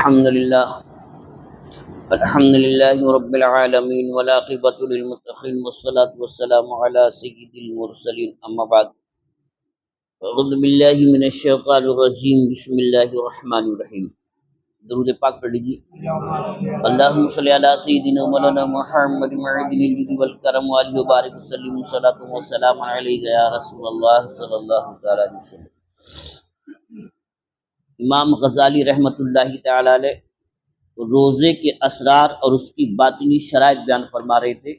الحمد لله رب العالمين والعاقبة للمتقين والصلاة والسلام على سيد المرسلين أما بعد أعوذ بالله من الشيطان الرجيم بسم الله الرحمن الرحيم درود پاک پڑھ لیجیے۔ اللہم صلی علی سیدنا مولانا محمد معدن الجود والکرم وآلہ وبارک وسلم صلاۃ وسلام علیک یا رسول اللہ صلی اللہ تعالی علیہ وسلم۔ امام غزالی رحمۃ اللہ تعالی علیہ روزے کے اسرار اور اس کی باطنی شرائط بیان فرما رہے تھے۔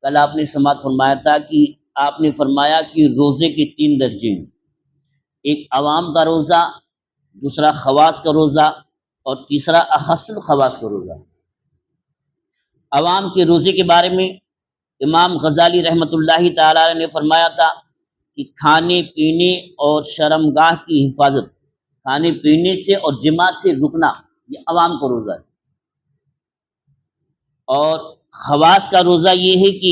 کل آپ نے سماعت فرمایا تھا کہ آپ نے فرمایا کہ روزے کے 3 درجے ہیں، ایک عوام کا روزہ، دوسرا خواص کا روزہ اور تیسرا اخص الخواص کا روزہ۔ عوام کے روزے کے بارے میں امام غزالی رحمۃ اللہ تعالی علیہ نے فرمایا تھا کہ کھانے پینے اور شرمگاہ کی حفاظت، کھانے پینے سے اور جماع سے رکنا، یہ عوام کا روزہ ہے۔ اور خواص کا روزہ یہ ہے کہ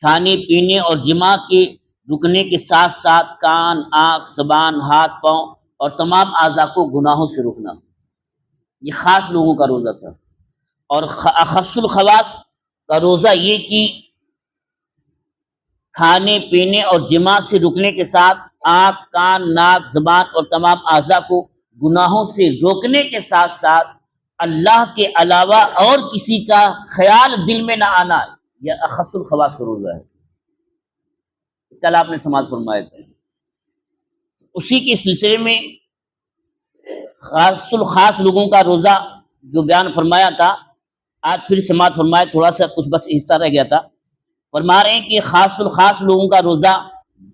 کھانے پینے اور جماع کے رکنے کے ساتھ ساتھ کان، آنکھ، زبان، ہاتھ، پاؤں اور تمام اعضاء کو گناہوں سے روکنا، یہ خاص لوگوں کا روزہ تھا۔ اور اخص الخواص کا روزہ یہ کہ کھانے پینے اور جماع سے رکنے کے ساتھ آنکھ، کان، ناک، زبان اور تمام اعضاء کو گناہوں سے روکنے کے ساتھ ساتھ اللہ کے علاوہ اور کسی کا خیال دل میں نہ آنا، یہ اخص الخواص کا روزہ ہے۔ کل آپ نے سماعت فرمایا تھا۔ اسی کے سلسلے میں خاص الخاص لوگوں کا روزہ جو بیان فرمایا تھا، آج پھر سماعت فرمایا، تھوڑا سا کچھ بس حصہ رہ گیا تھا۔ فرما رہے ہیں کہ خاص الخاص لوگوں کا روزہ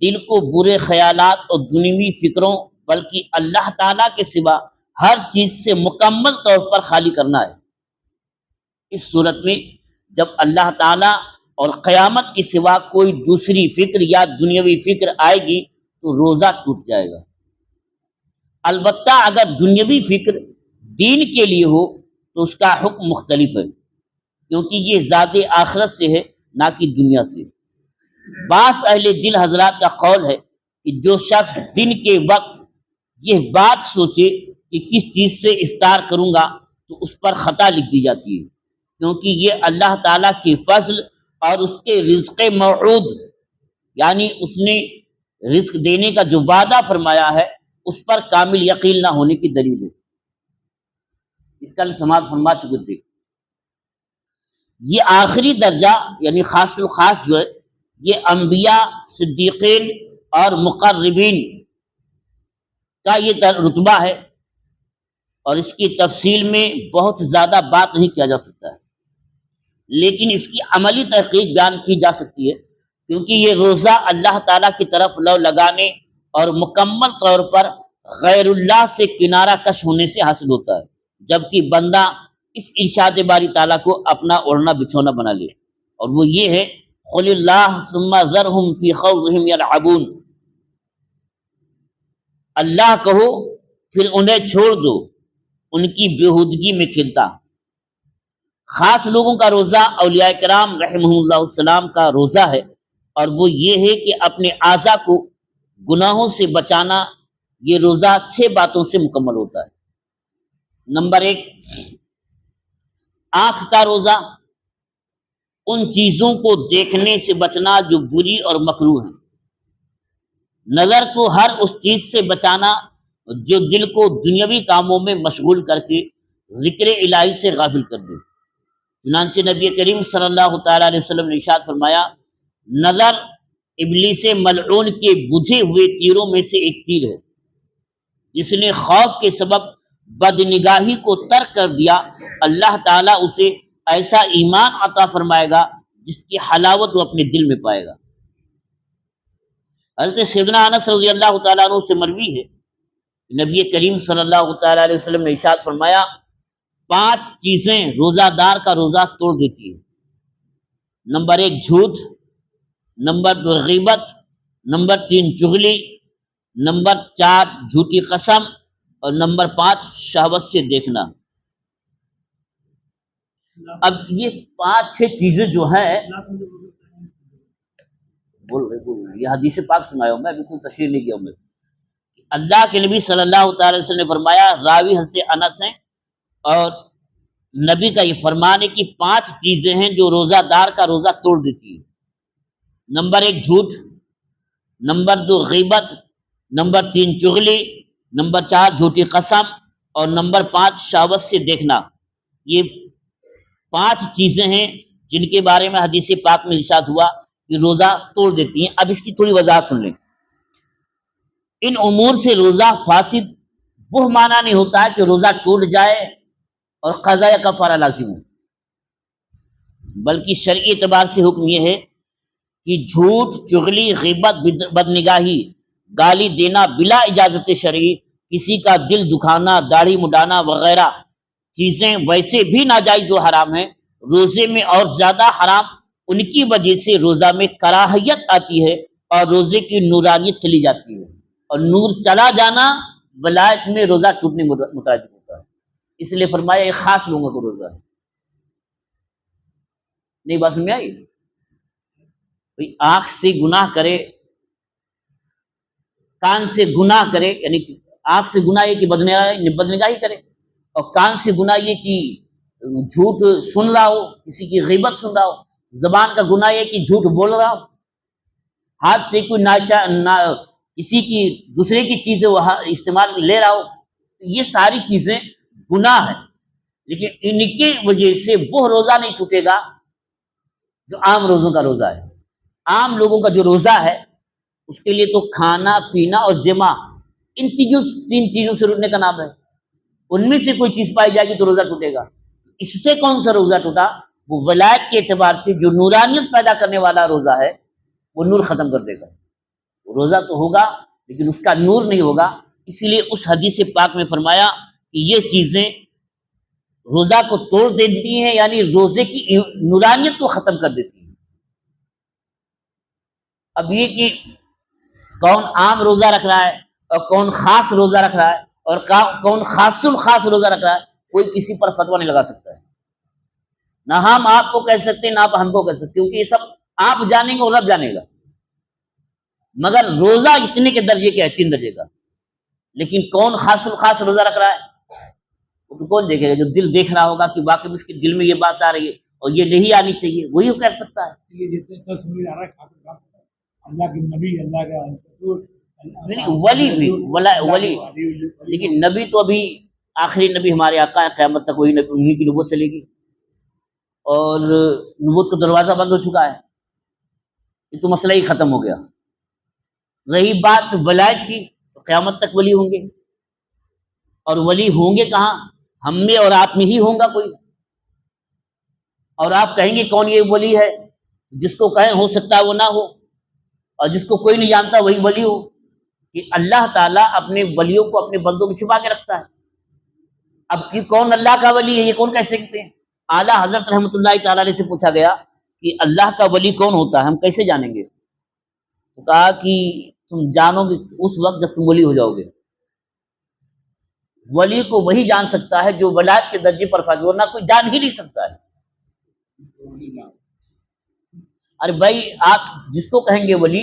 دل کو برے خیالات اور دنیوی فکروں بلکہ اللہ تعالیٰ کے سوا ہر چیز سے مکمل طور پر خالی کرنا ہے۔ اس صورت میں جب اللہ تعالیٰ اور قیامت کے سوا کوئی دوسری فکر یا دنیاوی فکر آئے گی تو روزہ ٹوٹ جائے گا۔ البتہ اگر دنیاوی فکر دین کے لیے ہو تو اس کا حکم مختلف ہے، کیونکہ یہ ذات آخرت سے ہے نہ کہ دنیا سے۔ بعض اہل دل حضرات کا قول ہے کہ جو شخص دن کے وقت یہ بات سوچے کہ کس چیز سے افطار کروں گا تو اس پر خطا لکھ دی جاتی ہے، کیونکہ یہ اللہ تعالیٰ کے فضل اور اس کے رزق موعود، یعنی اس نے رزق دینے کا جو وعدہ فرمایا ہے اس پر کامل یقین نہ ہونے کی دلیل ہے۔ کل سماعت فرما چکے تھے۔ یہ آخری درجہ یعنی خاص الخاص جو ہے، یہ انبیاء، صدیقین اور مقربین کا یہ رتبہ ہے، اور اس کی تفصیل میں بہت زیادہ بات نہیں کیا جا سکتا ہے، لیکن اس کی عملی تحقیق بیان کی جا سکتی ہے، کیونکہ یہ روزہ اللہ تعالیٰ کی طرف لو لگانے اور مکمل طور پر غیر اللہ سے کنارہ کش ہونے سے حاصل ہوتا ہے، جبکہ بندہ اس ارشاد باری تعالیٰ کو اپنا اوڑھنا بچھونا بنا لے، اور وہ یہ ہے قل اللہ ثم ذرہم فی خوضہم یلعبون، اللہ کہو پھر انہیں چھوڑ دو ان کی بےہودگی میں کھیلتا۔ خاص لوگوں کا روزہ اولیاء کرام رحمہم اللہ السلام کا روزہ ہے، اور وہ یہ ہے کہ اپنے اعضاء کو گناہوں سے بچانا۔ یہ روزہ 6 باتوں سے مکمل ہوتا ہے۔ نمبر 1، آنکھ کا روزہ، ان چیزوں کو دیکھنے سے بچنا جو بری اور مکروہ ہیں۔ نظر کو ہر اس چیز سے بچانا جو دل کو دنیاوی کاموں میں مشغول کر کے ذکر الہی سے غافل کر دے۔ چنانچہ نبی کریم صلی اللہ تعالیٰ علیہ وسلم نے ارشاد فرمایا، نظر ابلیس ملعون کے بجھے ہوئے تیروں میں سے ایک تیر ہے، جس نے خوف کے سبب بدنگاہی کو ترک کر دیا، اللہ تعالیٰ اسے ایسا ایمان عطا فرمائے گا جس کی حلاوت وہ اپنے دل میں پائے گا۔ حضرت سیدنا انس رضی اللہ تعالیٰ عنہ سے مروی ہے، نبی کریم صلی اللہ تعالیٰ علیہ وسلم نے ارشاد فرمایا، 5 چیزیں روزہ دار کا روزہ توڑ دیتی ہیں۔ نمبر 1 جھوٹ، نمبر 2 غیبت، نمبر 3 چغلی، نمبر 4 جھوٹی قسم، اور نمبر 5 شہوت سے دیکھنا۔ اب یہ 5-6 چیزیں جو ہیں، بول رہے یہ حدیث پاک سنایا ہوں میں، ابھی کوئی تشریح نہیں کیا ہوں میں۔ اللہ کے نبی صلی اللہ تعالی وسلم نے فرمایا، راوی حضرت انس ہیں، اور نبی کا یہ فرمان ہے کہ 5 چیزیں ہیں جو روزہ دار کا روزہ توڑ دیتی ہے. نمبر 1 جھوٹ، نمبر 2 غیبت، نمبر 3 چغلی، نمبر 4 جھوٹی قسم، اور نمبر 5 شہوت سے دیکھنا. یہ 5 چیزیں ہیں جن کے بارے میں حدیث پاک میں ارشاد ہوا کہ روزہ توڑ دیتی ہیں. اب اس کی تھوڑی وضاحت سن لیں. ان امور سے روزہ فاسد وہ معنی نہیں ہوتا ہے کہ روزہ ٹوٹ جائے اور قضا یا کفارہ لازم ہو، بلکہ شرعی اعتبار سے حکم یہ ہے کہ جھوٹ، چغلی، غیبت، بدنگاہی، گالی دینا بلا اجازت شرعی، کسی کا دل دکھانا، داڑھی مڈانا وغیرہ چیزیں ویسے بھی ناجائز و حرام ہیں. روزے میں اور زیادہ حرام ان کی وجہ سے روزہ میں کراہیت آتی ہے اور روزے کی نورانیت چلی جاتی ہے، اور نور چلا جانا ولایت میں روزہ ٹوٹنے مترادف ہوتا ہے. اس لیے فرمایا یہ خاص لوگوں کو روزہ ہے. نہیں بات سمجھ میں آئی؟ آنکھ سے گناہ کرے، کان سے گناہ کرے، یعنی آنکھ سے گناہ یہ کہ بدنگاہی کرے، اور کان سے گناہ یہ کہ جھوٹ سن رہا ہو، کسی کی غیبت سن رہا ہو. زبان کا گناہ یہ کہ جھوٹ بول رہا ہو. ہاتھ سے کوئی کسی کی دوسرے کی چیزیں وہ استعمال لے رہا ہو. یہ ساری چیزیں گناہ ہیں، لیکن ان کی وجہ سے وہ روزہ نہیں ٹوٹے گا جو عام روزوں کا روزہ ہے. عام لوگوں کا جو روزہ ہے اس کے لیے تو کھانا پینا اور جمع، ان 3 چیزوں سے روکنے کا نام ہے. ان میں سے کوئی چیز پائی جائے گی تو روزہ ٹوٹے گا. اس سے کون سا روزہ ٹوٹا؟ وہ ولایت کے اعتبار سے جو نورانیت پیدا کرنے والا روزہ ہے وہ نور ختم کر دے گا. روزہ تو ہوگا لیکن اس کا نور نہیں ہوگا. اسی لیے اس حدیث پاک میں فرمایا کہ یہ چیزیں روزہ کو توڑ دیتی ہیں، یعنی روزے کی نورانیت کو ختم کر دیتی ہیں. اب یہ کہ کون عام روزہ رکھ رہا ہے اور کون خاص روزہ رکھ رہا ہے اور کون خاص الخاص روزہ رکھ رہا ہے، کوئی کسی پر فتویٰ نہیں لگا سکتا ہے. نہ ہم آپ کو کہہ سکتے نہ آپ ہم کو کہہ سکتے، کیونکہ یہ سب آپ جانیں گے اور رب جانے گا. مگر روزہ اتنے کے درجے کے ہے، 3 درجے کا. لیکن کون خاص الخاص روزہ رکھ رہا ہے وہ تو کون دیکھے گا؟ جو دل دیکھ رہا ہوگا کہ واقعی اس کے دل میں یہ بات آ رہی ہے اور یہ نہیں آنی چاہیے، وہی وہ کر سکتا ہے. یہ جتنے 10 ملے آ رہا ہے اللہ کے نبی، اللہ کا رسول، ولی بھی ولی، لیکن نبی تو ابھی آخری نبی ہمارے آقا ہے، قیامت تک وہی نبی، انہی کی نبوت چلے گی، اور نبوت کا دروازہ بند ہو چکا ہے. یہ تو مسئلہ ہی ختم ہو گیا. رہی بات ولایت کی، تو قیامت تک ولی ہوں گے، اور ولی ہوں گے کہاں؟ ہم میں اور آپ میں ہی ہوں گا کوئی. اور آپ کہیں گے کون یہ ولی ہے؟ جس کو کہیں ہو سکتا ہے وہ نہ ہو، اور جس کو کوئی نہیں جانتا وہی ولی ہو. کہ اللہ تعالیٰ اپنے ولیوں کو اپنے بندوں میں چھپا کے رکھتا ہے. اب کہ کون اللہ کا ولی ہے یہ کون کہہ سکتے ہیں؟ اعلیٰ حضرت رحمۃ اللہ تعالیٰ علیہ سے پوچھا گیا کہ اللہ کا ولی کون ہوتا ہے، ہم کیسے جانیں گے؟ تو کہا کہ تم جانو گے اس وقت جب تم ولی ہو جاؤ گے. ولی کو وہی جان سکتا ہے جو ولایت کے درجے پر فائز، ورنہ کوئی جان ہی نہیں سکتا ہے. ارے بھائی آپ جس کو کہیں گے ولی،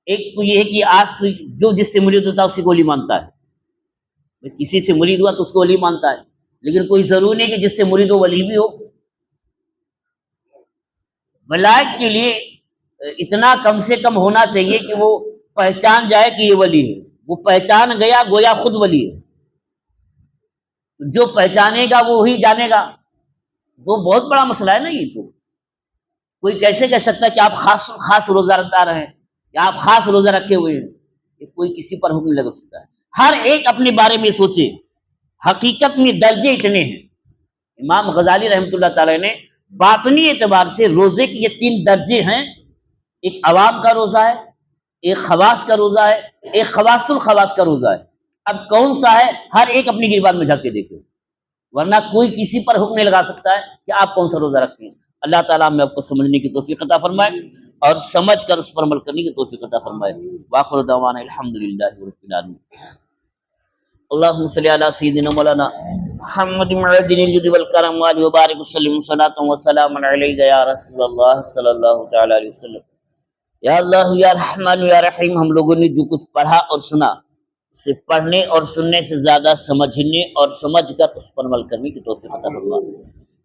ایک تو یہ ہے کہ آج تو جو جس سے مرید ہوتا ہے اسی کو ولی مانتا ہے. کسی سے مرید ہوا تو اس کو ولی مانتا ہے، لیکن کوئی ضروری نہیں کہ جس سے مرید ہو ولی بھی ہو. ولایت کے لیے اتنا کم سے کم ہونا چاہیے کہ وہ پہچان جائے کہ یہ ولی ہے. وہ پہچان گیا گویا خود ولی ہے. جو پہچانے گا وہ وہی جانے گا. تو بہت بڑا مسئلہ ہے نا. یہ تو کوئی کیسے کہہ سکتا ہے کہ آپ خاص روزہ رکھتا رہے یا آپ خاص روزہ رکھے ہوئے ہیں؟ کہ کوئی کسی پر حکم لگا سکتا ہے. ہر ایک اپنے بارے میں سوچے. حقیقت میں درجے اتنے ہیں. امام غزالی رحمۃ اللہ تعالی نے باطنی اعتبار سے روزے کے یہ 3 درجے ہیں. ایک عوام کا روزہ ہے، ایک خواص کا روزہ ہے، ایک خواص الخواص کا روزہ ہے. اب کون سا ہے ہر ایک اپنی گریبان میں جھانک کے دیکھے، ورنہ کوئی کسی پر حکم نہیں لگا سکتا ہے کہ آپ کون سا روزہ رکھتے ہیں. اللہ تعالیٰ ہمیں آپ کو سمجھنے کی توفیق عطا فرمائے اور سمجھ کر اس پر عمل کرنے کی توفیق عطا فرمائے. وآخر دعوانا الحمدللہ رب العالمین. اللہم صلی علی سیدنا مولانا محمد معدن الجود والکرم وآلہ وبارک وسلم صلاۃ وسلام علیک یا رسول اللہ صلی اللہ تعالی علیہ وسلم. یا اللہ یا رحمان یا رحیم، ہم لوگوں نے جو کچھ پڑھا اور سنا سے پڑھنے اور سننے سے زیادہ سمجھنے اور سمجھ کر اس پر عمل کرنے کی توفیق عطا فرما۔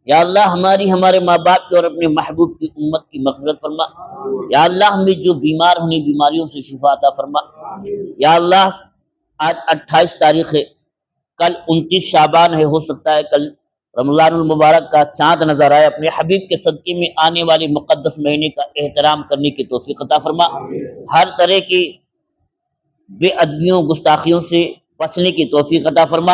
یا اللہ ہماری ہمارے ماں باپ کی اور اپنے محبوب کی امت کی مغفرت فرما۔ یا اللہ ہمیں جو بیمار ہونے بیماریوں سے شفا عطا فرما۔ یا اللہ آج 28 تاریخ ہے، کل 29 شعبان ہے، ہو سکتا ہے کل رمضان المبارک کا چاند نظر آئے، اپنے حبیب کے صدقے میں آنے والے مقدس مہینے کا احترام کرنے کی توفیق عطا فرما۔ ہر طرح کی بے ادبیوں گستاخیوں سے بچنے کی توفیق عطا فرما،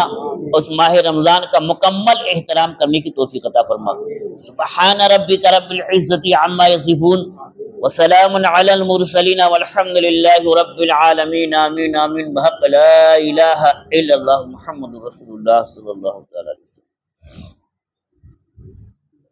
اس ماہ رمضان کا مکمل احترام کرنے کی توفیق عطا فرما۔ سبحان ربک رب العزت عما یصفون وسلام علی المرسلین والحمد للہ رب العالمین، آمین آمین، بحق لا الہ الا اللہ محمد رسول اللہ صلی اللہ علیہ وسلم۔